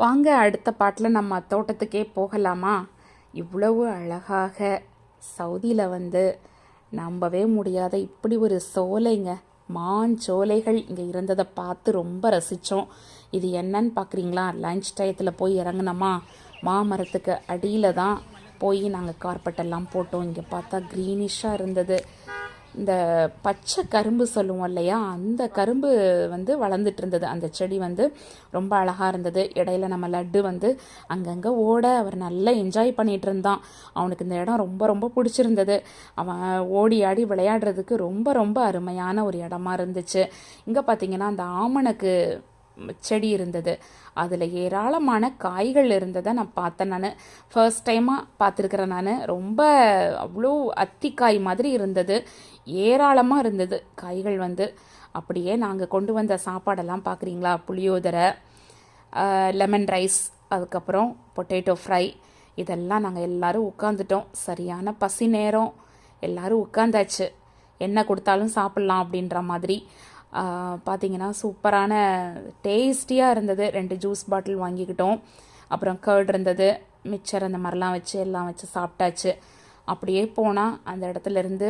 வாங்க அடுத்த பாட்டில் நம்ம தோட்டத்துக்கே போகலாமா? இவ்வளவு அழகாக சவுதியில் நம்பவே முடியாத இப்படி ஒரு சோலைங்க, மாஞ்சோலைகள் இங்கே இருந்ததை பார்த்து ரொம்ப ரசித்தோம். இது என்னன்னு பார்க்குறீங்களா? லஞ்ச் டயத்தில் போய் இறங்கினோமா, மாமரத்துக்கு அடியில் தான் போய் நாங்கள் கார்பெட்டெல்லாம் போட்டோம். இங்கே பார்த்தா க்ரீனிஷாக இருந்தது. இந்த பச்சை கரும்பு சொல்லுவோம் இல்லையா, அந்த கரும்பு வளர்ந்துட்டு இருந்தது. அந்த செடி ரொம்ப அழகாக இருந்தது. இடையில நம்ம லட்டு அங்கங்கே ஓட அவர் நல்லா என்ஜாய் பண்ணிகிட்டு இருந்தான். அவனுக்கு இந்த இடம் ரொம்ப ரொம்ப பிடிச்சிருந்தது. அவன் ஓடி ஆடி விளையாடுறதுக்கு ரொம்ப ரொம்ப அருமையான ஒரு இடமா இருந்துச்சு. இங்கே பார்த்தீங்கன்னா அந்த ஆமணக்கு செடி இருந்தது. அதில் ஏராளமான காய்கள் இருந்ததை நான் பார்த்தேன். நான் ஃபர்ஸ்ட் டைமாக பார்த்துருக்குறேன். நான் ரொம்ப அவ்வளோ அத்திக்காய் மாதிரி இருந்தது. ஏராளமாக இருந்தது காய்கள். அப்படியே நாங்கள் கொண்டு வந்த சாப்பாடெல்லாம் பார்க்குறீங்களா? புளியோதரை, லெமன் ரைஸ், அதுக்கப்புறம் பொட்டேட்டோ ஃப்ரை, இதெல்லாம் நாங்கள் எல்லோரும் உட்காந்துட்டோம். சரியான பசி நேரம், எல்லோரும் உட்காந்தாச்சு. என்ன கொடுத்தாலும் சாப்பிட்லாம் அப்படின்ற மாதிரி. பார்த்திங்கன்னா சூப்பரான டேஸ்டியாக இருந்தது. 2 ஜூஸ் பாட்டில் வாங்கிக்கிட்டோம். அப்புறம் கர்ட் இருந்தது, மிக்சர் அந்த மாதிரிலாம் வச்சு எல்லாம் வச்சு சாப்பிட்டாச்சு. அப்படியே போனால் அந்த இடத்துலேருந்து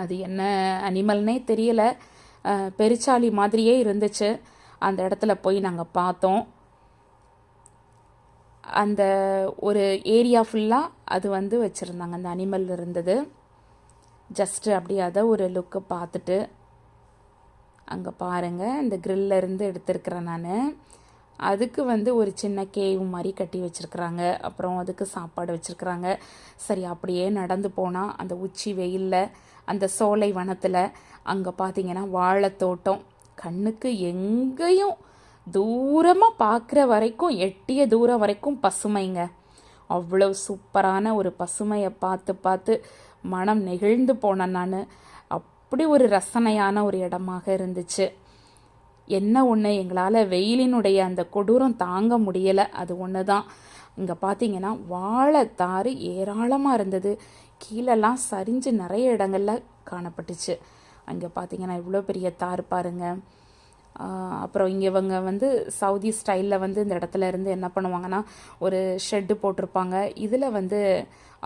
அது என்ன அனிமல்னே தெரியலை, பெருச்சாளி மாதிரியே இருந்துச்சு. அந்த இடத்துல போய் நாங்கள் பார்த்தோம். அந்த ஒரு ஏரியா ஃபுல்லாக அது வச்சுருந்தாங்க, அந்த அனிமல் இருந்தது. ஜஸ்ட்டு அப்படியே அதை ஒரு லுக்கு பார்த்துட்டு, அங்கே பாருங்கள் இந்த இருந்து எடுத்திருக்கிறேன் நான். அதுக்கு ஒரு சின்ன கேவ் மாதிரி கட்டி வச்சுருக்குறாங்க. அப்புறம் அதுக்கு சாப்பாடு வச்சுருக்குறாங்க. சரி, அப்படியே நடந்து போனால் அந்த உச்சி வெயிலில் அந்த சோலை வனத்தில் அங்கே பார்த்தீங்கன்னா வாழைத்தோட்டம். கண்ணுக்கு எங்கேயும் தூரமாக பார்க்குற வரைக்கும், எட்டிய தூரம் வரைக்கும் பசுமைங்க. அவ்வளோ சூப்பரான ஒரு பசுமையை பார்த்து பார்த்து மனம் நெகிழ்ந்து போனேன் நான். அப்படி ஒரு ரசனையான ஒரு இடமாக இருந்துச்சு. என்ன ஒன்று, எங்களால் வெயிலினுடைய அந்த கொடூரம் தாங்க முடியலை. அது ஒன்று தான். இங்கே பார்த்தீங்கன்னா வாழைத்தாறு ஏராளமாக இருந்தது. கீழெல்லாம் சரிஞ்சு நிறைய இடங்களில் காணப்பட்டுச்சு. அங்கே பார்த்தீங்கன்னா இவ்வளோ பெரிய தார் பாருங்கள். அப்புறம் இங்கே இவங்க சவுதி ஸ்டைலில் இந்த இடத்துல இருந்து என்ன பண்ணுவாங்கன்னா, ஒரு ஷெட்டு போட்டிருப்பாங்க. இதில்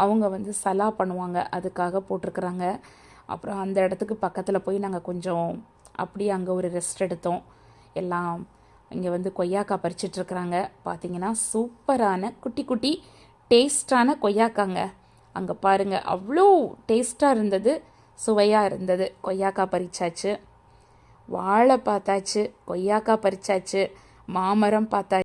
அவங்க சலா பண்ணுவாங்க, அதுக்காக போட்டிருக்குறாங்க. அப்புறம் அந்த இடத்துக்கு பக்கத்தில் போய் நாங்கள் கொஞ்சம் அப்படியே அங்கே ஒரு ரெஸ்ட் எடுத்தோம். எல்லாம் இங்கே கொய்யாக்காய் பறிச்சிட்ருக்குறாங்க. பார்த்தீங்கன்னா சூப்பரான குட்டி குட்டி டேஸ்டான கொய்யாக்காங்க. அங்கே பாருங்கள், அவ்வளோ டேஸ்ட்டாக இருந்தது, சுவையாக இருந்தது. கொய்யாக்காய் பறிச்சாச்சு, வாழை பார்த்தாச்சு, கொய்யாக்காய் பறிச்சாச்சு, மாமரம் பார்த்தாச்சு.